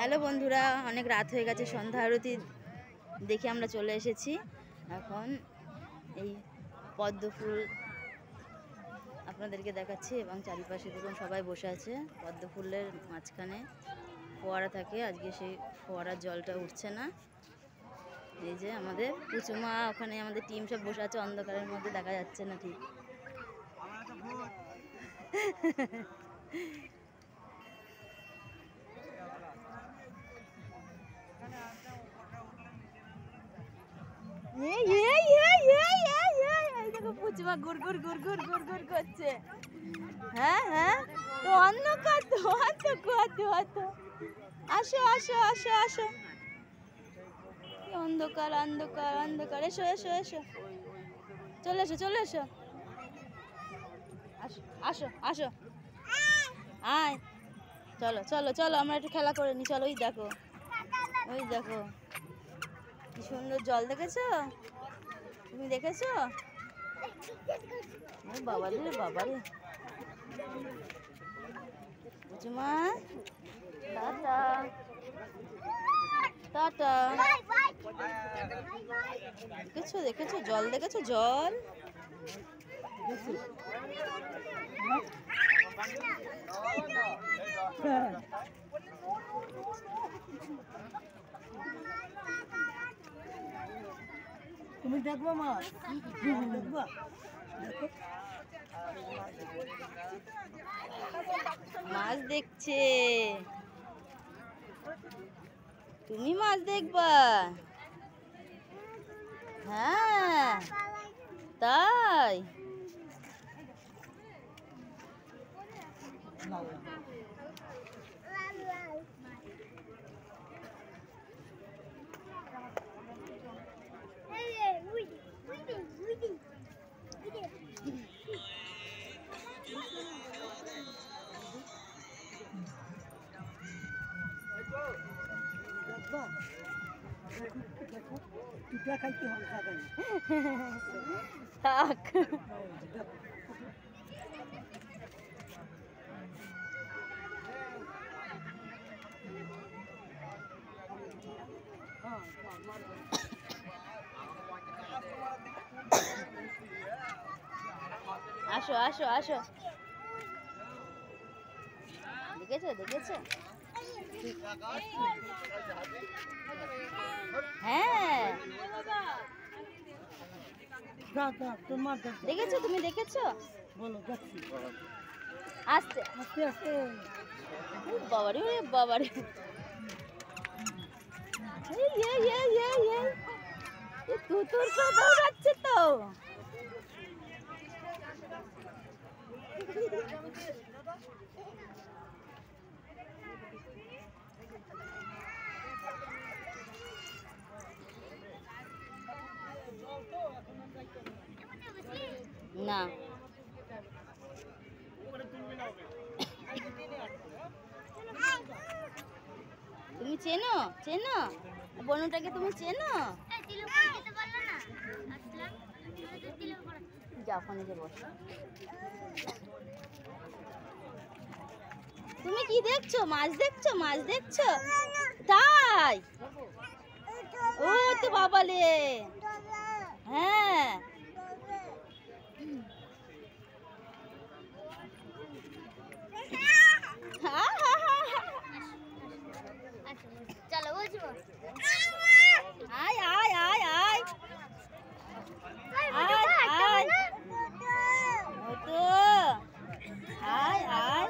Hello বন্ধুরা, অনেক রাত হয়ে গেছে, সন্ধ্যা আরতি দেখে আমরা চলে এসেছি। এখন এই পদ্ম ফুল আপনাদেরকে দেখাচ্ছি এবং চারিপাশে দেখুন সবাই বসে আছে। পদ্ম ফুলের মাঝখানে ফোয়ারা থাকে, আজকে সেই ফোয়ারার জলটা উঠছে না। এই যে আমাদের পুচুমা, ওখানে আমাদের টিম সব বসে আছে, অন্ধকারের মধ্যে দেখা যাচ্ছে না ঠিক। পুচুমা গুড় গুড় গুড় গুড় গুড় গুড় করছে। হ্যাঁ হ্যাঁ, তো অন্ধকার তো, আসো আসো আসো আসো, অন্ধকার অন্ধকার অন্ধকার, এসো এসো এসো, চলে এসো চলে এসো, আসো আসো আসো, আয়, চলো চলো চলো, আমরা একটু খেলা করে নি, চলো। ওই দেখো কি সুন্দর জল, দেখেছো? তুমি দেখেছো? বাবারে বাবারে, পুচুমা টাটা টাটা। দেখেছো দেখেছো জল, দেখেছো জল? তুমি দেখবা মাছ, দেখবা? মাছ দেখছে, তুমি মাছ দেখবা? হ্যাঁ তাই? থাক, আসো আসো আসো, দেখেছো দেখেছো? হ্যাঁ দেখেছো, তুমি দেখেছো? বলো, দেখছি। আসছে আস্তে আস্তে। বাবারে বাবারে, তুতুর করে দৌড়াচ্ছে তো। না তুমি চেনো, চেনো বনুটাকে, তুমি চেনো? যাও ফোনে যে বসো। তুমি কি দেখছো? মাছ দেখছো? মাছ দেখছো? তাই? ও তো বাবালে, হ্যাঁ চলো বুঝবো, আয় আয় আয় আয় আয় আয়, ও তো আয় আয়।